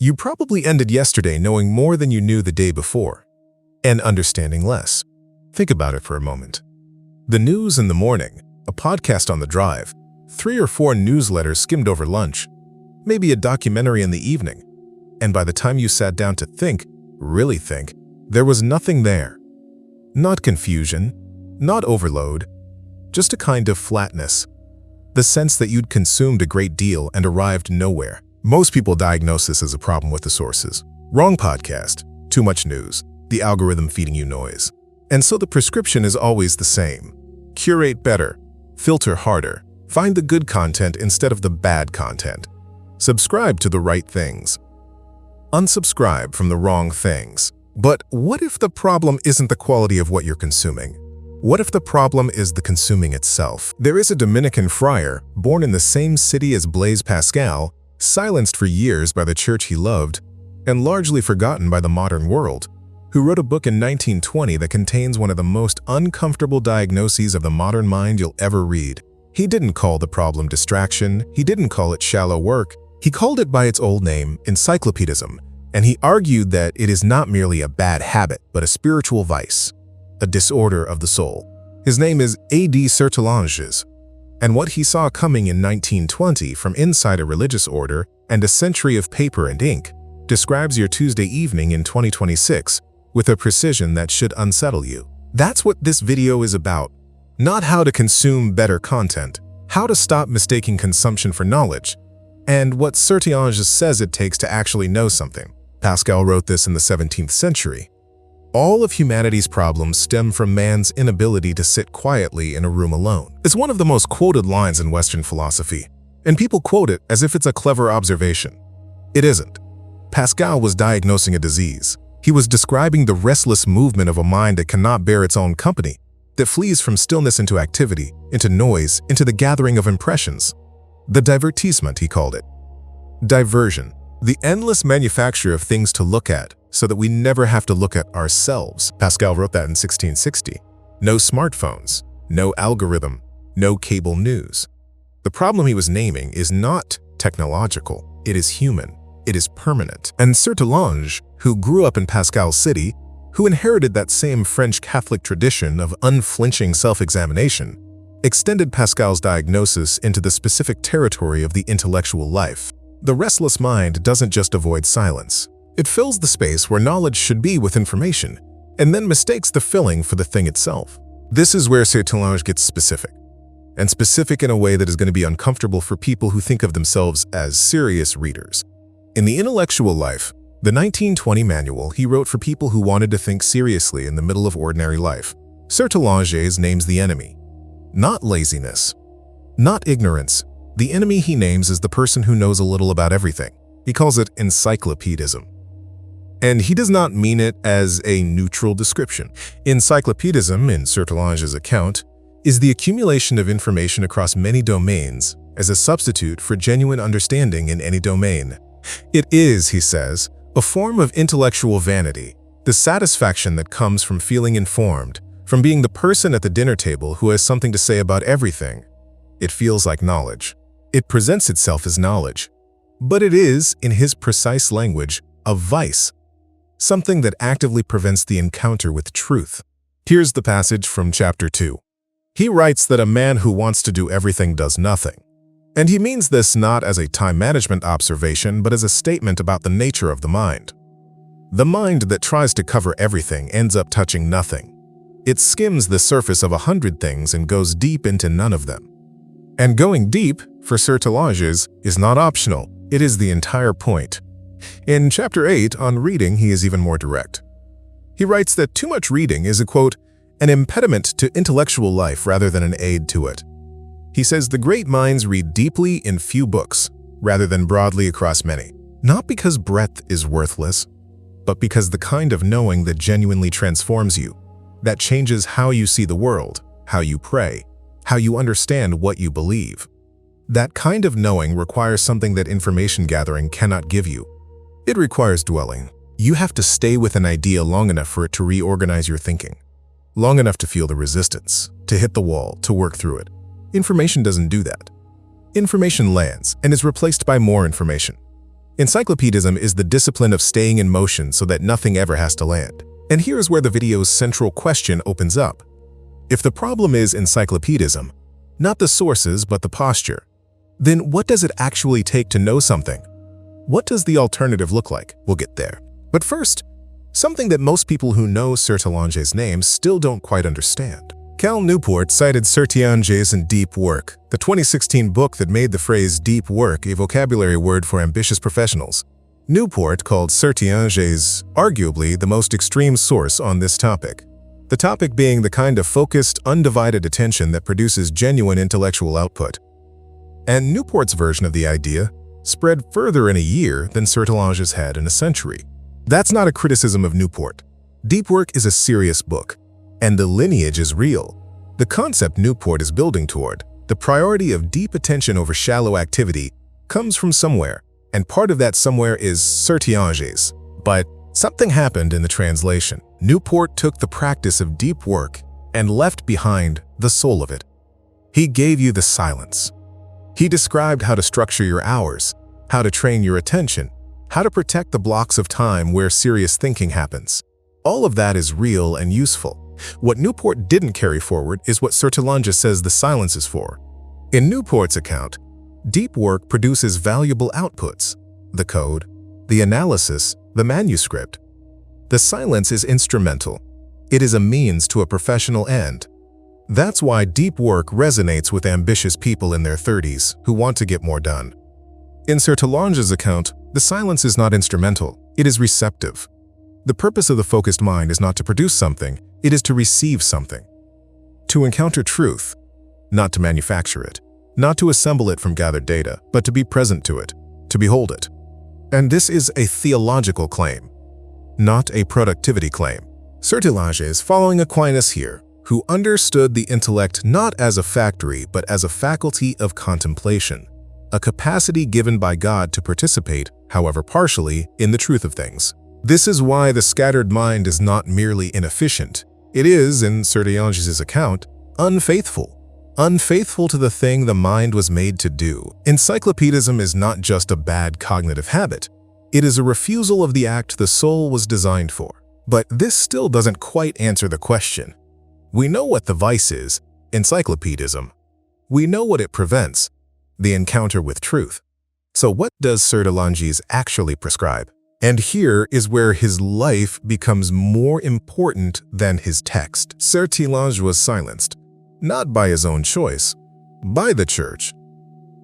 You probably ended yesterday knowing more than you knew the day before, and understanding less. Think about it for a moment. The news in the morning, a podcast on the drive, 3 or 4 newsletters skimmed over lunch, maybe a documentary in the evening, and by the time you sat down to think, really think, there was nothing there. Not confusion, not overload, just a kind of flatness. The sense that you'd consumed a great deal and arrived nowhere. Most people diagnose this as a problem with the sources. Wrong podcast, too much news, the algorithm feeding you noise. And so the prescription is always the same. Curate better, filter harder, find the good content instead of the bad content. Subscribe to the right things. Unsubscribe from the wrong things. But what if the problem isn't the quality of what you're consuming? What if the problem is the consuming itself? There is a Dominican friar, born in the same city as Blaise Pascal, silenced for years by the church he loved, and largely forgotten by the modern world, who wrote a book in 1920 that contains one of the most uncomfortable diagnoses of the modern mind you'll ever read. He didn't call the problem distraction, he didn't call it shallow work, he called it by its old name, encyclopedism, and he argued that it is not merely a bad habit, but a spiritual vice, a disorder of the soul. His name is A.D. Sertillanges, and what he saw coming in 1920 from inside a religious order and a century of paper and ink describes your Tuesday evening in 2026 with a precision that should unsettle you. That's what this video is about. Not how to consume better content, how to stop mistaking consumption for knowledge, and what Sertillanges says it takes to actually know something. Pascal wrote this in the 17th century. All of humanity's problems stem from man's inability to sit quietly in a room alone. It's one of the most quoted lines in Western philosophy, and people quote it as if it's a clever observation. It isn't. Pascal was diagnosing a disease. He was describing the restless movement of a mind that cannot bear its own company, that flees from stillness into activity, into noise, into the gathering of impressions. The divertissement, he called it. Diversion, the endless manufacture of things to look at, so that we never have to look at ourselves. Pascal wrote that in 1660. No smartphones, no algorithm, no cable news. The problem he was naming is not technological, it is human, it is permanent. And Sertillanges, who grew up in Pascal's city, who inherited that same French Catholic tradition of unflinching self-examination, extended Pascal's diagnosis into the specific territory of the intellectual life. The restless mind doesn't just avoid silence. It fills the space where knowledge should be with information, and then mistakes the filling for the thing itself. This is where Sertillanges gets specific, and specific in a way that is going to be uncomfortable for people who think of themselves as serious readers. In the intellectual life, the 1920 manual he wrote for people who wanted to think seriously in the middle of ordinary life, Sertillanges names the enemy. Not laziness, not ignorance. The enemy he names is the person who knows a little about everything. He calls it encyclopedism. And he does not mean it as a neutral description. Encyclopedism, in Sertillanges' account, is the accumulation of information across many domains as a substitute for genuine understanding in any domain. It is, he says, a form of intellectual vanity, the satisfaction that comes from feeling informed, from being the person at the dinner table who has something to say about everything. It feels like knowledge. It presents itself as knowledge. But it is, in his precise language, a vice, something that actively prevents the encounter with truth. Here's the passage from chapter 2. He writes that a man who wants to do everything does nothing. And he means this not as a time management observation, but as a statement about the nature of the mind. The mind that tries to cover everything ends up touching nothing. It skims the surface of 100 things and goes deep into none of them. And going deep, for Sertillanges, is not optional. It is the entire point. In chapter 8 on reading, he is even more direct. He writes that too much reading is an impediment to intellectual life rather than an aid to it. He says the great minds read deeply in few books, rather than broadly across many. Not because breadth is worthless, but because the kind of knowing that genuinely transforms you, that changes how you see the world, how you pray, how you understand what you believe. That kind of knowing requires something that information gathering cannot give you. It requires dwelling. You have to stay with an idea long enough for it to reorganize your thinking, long enough to feel the resistance, to hit the wall, to work through it. Information doesn't do that. Information lands and is replaced by more information. Encyclopedism is the discipline of staying in motion so that nothing ever has to land. And here's where the video's central question opens up. If the problem is encyclopedism, not the sources but the posture, then what does it actually take to know something? What does the alternative look like? We'll get there. But first, something that most people who know Sertillanges' name still don't quite understand. Cal Newport cited Sertillanges in Deep Work, the 2016 book that made the phrase deep work a vocabulary word for ambitious professionals. Newport called Sertillanges arguably the most extreme source on this topic. The topic being the kind of focused, undivided attention that produces genuine intellectual output. And Newport's version of the idea spread further in a year than Sertillanges had in a century. That's not a criticism of Newport. Deep Work is a serious book, and the lineage is real. The concept Newport is building toward, the priority of deep attention over shallow activity, comes from somewhere, and part of that somewhere is Sertillanges. But something happened in the translation. Newport took the practice of deep work and left behind the soul of it. He gave you the silence. He described how to structure your hours, how to train your attention, how to protect the blocks of time where serious thinking happens. All of that is real and useful. What Newport didn't carry forward is what Sertillanges says the silence is for. In Newport's account, deep work produces valuable outputs: the code, the analysis, the manuscript. The silence is instrumental. It is a means to a professional end. That's why deep work resonates with ambitious people in their 30s who want to get more done. In Sertillanges' account, the silence is not instrumental, it is receptive. The purpose of the focused mind is not to produce something, it is to receive something. To encounter truth, not to manufacture it, not to assemble it from gathered data, but to be present to it, to behold it. And this is a theological claim, not a productivity claim. Sertillanges, following Aquinas here, who understood the intellect not as a factory but as a faculty of contemplation, a capacity given by God to participate, however partially, in the truth of things. This is why the scattered mind is not merely inefficient. It is, in Sertillanges' account, unfaithful. Unfaithful to the thing the mind was made to do. Encyclopedism is not just a bad cognitive habit. It is a refusal of the act the soul was designed for. But this still doesn't quite answer the question. We know what the vice is, encyclopedism. We know what it prevents, the encounter with truth. So what does Sertillanges actually prescribe? And here is where his life becomes more important than his text. Sertillanges was silenced, not by his own choice, by the church.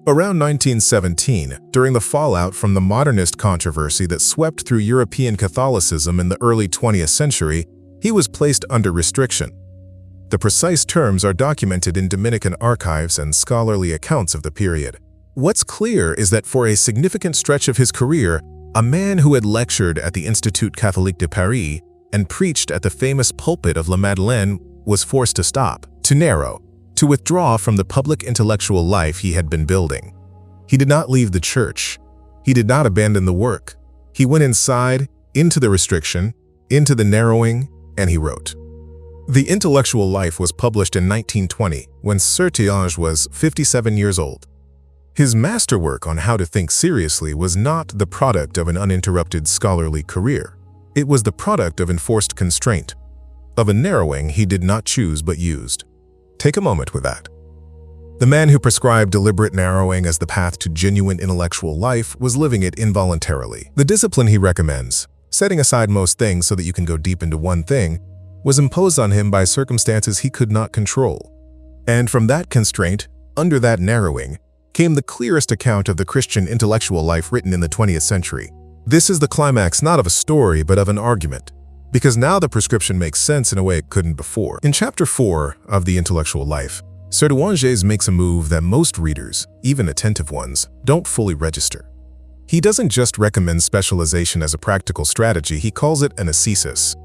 Around 1917, during the fallout from the modernist controversy that swept through European Catholicism in the early 20th century, he was placed under restriction. The precise terms are documented in Dominican archives and scholarly accounts of the period. What's clear is that for a significant stretch of his career, a man who had lectured at the Institut Catholique de Paris and preached at the famous pulpit of La Madeleine was forced to stop, to narrow, to withdraw from the public intellectual life he had been building. He did not leave the church. He did not abandon the work. He went inside, into the restriction, into the narrowing, and he wrote. The Intellectual Life was published in 1920 when Sertillanges was 57 years old. His masterwork on how to think seriously was not the product of an uninterrupted scholarly career. It was the product of enforced constraint, of a narrowing he did not choose but used. Take a moment with that. The man who prescribed deliberate narrowing as the path to genuine intellectual life was living it involuntarily. The discipline he recommends, setting aside most things so that you can go deep into one thing, was imposed on him by circumstances he could not control. And from that constraint, under that narrowing, came the clearest account of the Christian intellectual life written in the 20th century. This is the climax not of a story but of an argument, because now the prescription makes sense in a way it couldn't before. In Chapter 4 of The Intellectual Life, Sertillanges makes a move that most readers, even attentive ones, don't fully register. He doesn't just recommend specialization as a practical strategy, he calls it an ascesis.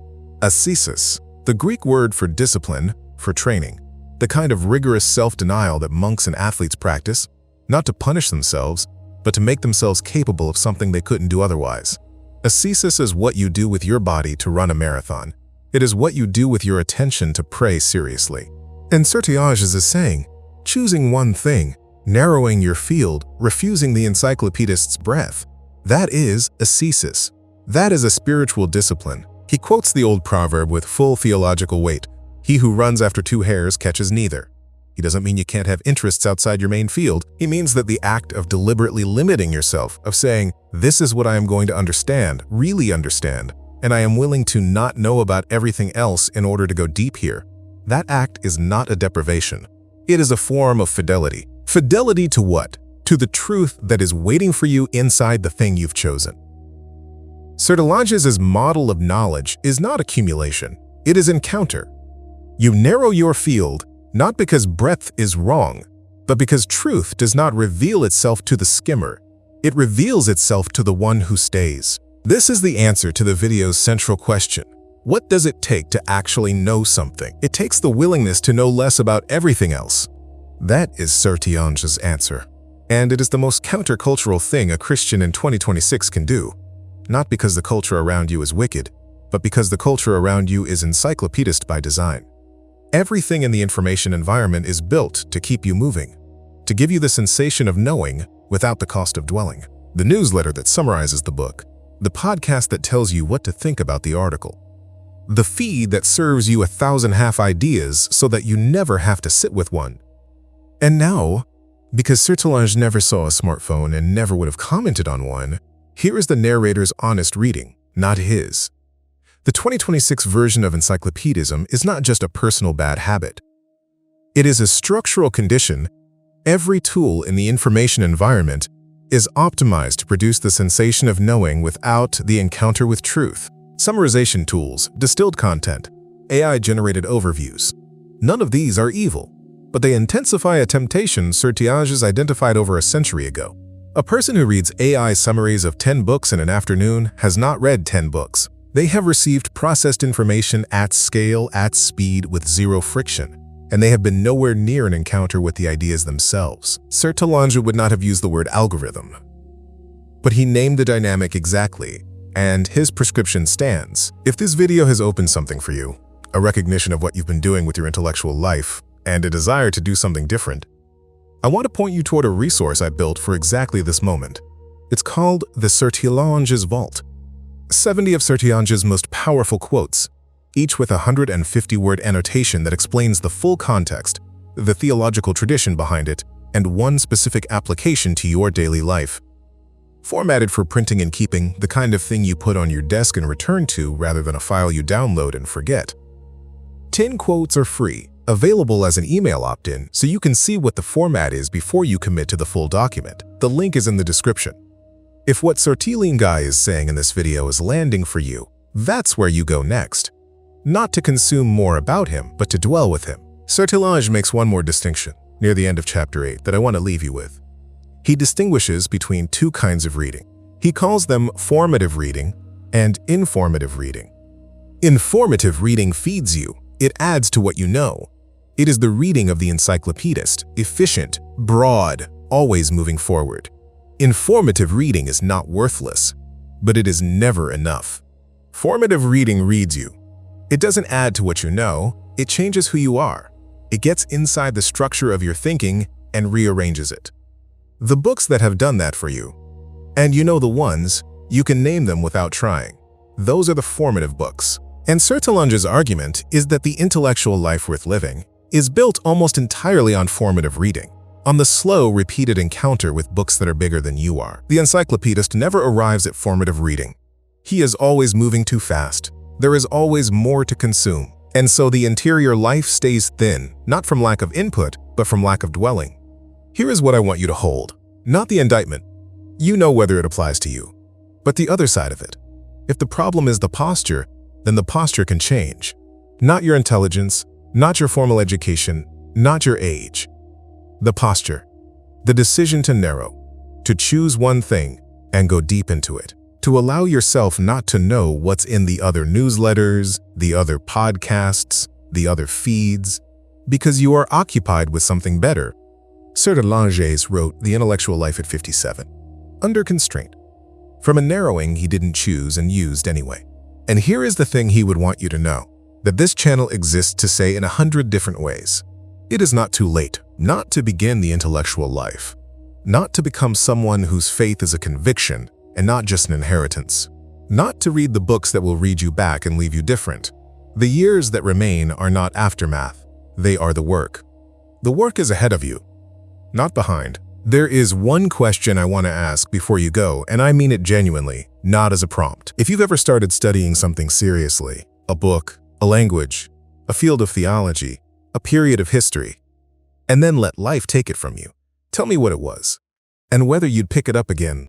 Ascesis, the Greek word for discipline, for training, the kind of rigorous self-denial that monks and athletes practice, not to punish themselves, but to make themselves capable of something they couldn't do otherwise. Ascesis is what you do with your body to run a marathon. It is what you do with your attention to pray seriously. And Sertillanges is saying, choosing one thing, narrowing your field, refusing the encyclopedist's breath. That is Ascesis. That is a spiritual discipline. He quotes the old proverb with full theological weight. He who runs after two hares catches neither. He doesn't mean you can't have interests outside your main field. He means that the act of deliberately limiting yourself, of saying, this is what I am going to understand, really understand, and I am willing to not know about everything else in order to go deep here. That act is not a deprivation. It is a form of fidelity. Fidelity to what? To the truth that is waiting for you inside the thing you've chosen. Sertillanges' model of knowledge is not accumulation. It is encounter. You narrow your field not because breadth is wrong, but because truth does not reveal itself to the skimmer. It reveals itself to the one who stays. This is the answer to the video's central question. What does it take to actually know something? It takes the willingness to know less about everything else. That is Sertillanges' answer. And it is the most countercultural thing a Christian in 2026 can do. Not because the culture around you is wicked, but because the culture around you is encyclopedist by design. Everything in the information environment is built to keep you moving, to give you the sensation of knowing without the cost of dwelling. The newsletter that summarizes the book, the podcast that tells you what to think about the article, the feed that serves you 1,000 half ideas so that you never have to sit with one. And now, because Sertillanges never saw a smartphone and never would have commented on one, here is the narrator's honest reading, not his. The 2026 version of encyclopedism is not just a personal bad habit. It is a structural condition. Every tool in the information environment is optimized to produce the sensation of knowing without the encounter with truth. Summarization tools, distilled content, AI-generated overviews. None of these are evil, but they intensify a temptation Sertillanges identified over a century ago. A person who reads AI summaries of 10 books in an afternoon has not read 10 books. They have received processed information at scale, at speed, with zero friction, and they have been nowhere near an encounter with the ideas themselves. Sertillanges would not have used the word algorithm, but he named the dynamic exactly, and his prescription stands. If this video has opened something for you, a recognition of what you've been doing with your intellectual life, and a desire to do something different, I want to point you toward a resource I built for exactly this moment. It's called the Sertillanges Vault. 70 of Sertillanges' most powerful quotes, each with a 150-word annotation that explains the full context, the theological tradition behind it, and one specific application to your daily life. Formatted for printing and keeping, the kind of thing you put on your desk and return to rather than a file you download and forget. 10 quotes are free, available as an email opt-in, so you can see what the format is before you commit to the full document. The link is in the description. If what Sertillanges is saying in this video is landing for you, that's where you go next. Not to consume more about him, but to dwell with him. Sertillanges makes one more distinction near the end of chapter 8 that I want to leave you with. He distinguishes between two kinds of reading. He calls them formative reading and informative reading. Informative reading feeds you. It adds to what you know. It is the reading of the encyclopedist, efficient, broad, always moving forward. Informative reading is not worthless, but it is never enough. Formative reading reads you. It doesn't add to what you know, it changes who you are. It gets inside the structure of your thinking and rearranges it. The books that have done that for you, and you know the ones, you can name them without trying. Those are the formative books. And Sertillanges' argument is that the intellectual life worth living is built almost entirely on formative reading, on the slow, repeated encounter with books that are bigger than you are. The encyclopedist never arrives at formative reading. He is always moving too fast. There is always more to consume. And so the interior life stays thin, not from lack of input, but from lack of dwelling. Here is what I want you to hold. Not the indictment. You know whether it applies to you. But the other side of it. If the problem is the posture, then the posture can change. Not your intelligence, not your formal education, not your age. The posture, the decision to narrow, to choose one thing and go deep into it, to allow yourself not to know what's in the other newsletters, the other podcasts, the other feeds, because you are occupied with something better. Sertillanges wrote The Intellectual Life at 57, under constraint, from a narrowing he didn't choose and used anyway. And here is the thing he would want you to know, that this channel exists to say in 100 different ways. It is not too late, not to begin the intellectual life, not to become someone whose faith is a conviction and not just an inheritance. Not to read the books that will read you back and leave you different. The years that remain are not aftermath. They are the work. The work is ahead of you, not behind. There is one question I want to ask before you go, and I mean it genuinely, not as a prompt. If you've ever started studying something seriously, a book, a language, a field of theology, a period of history, and then let life take it from you, tell me what it was, and whether you'd pick it up again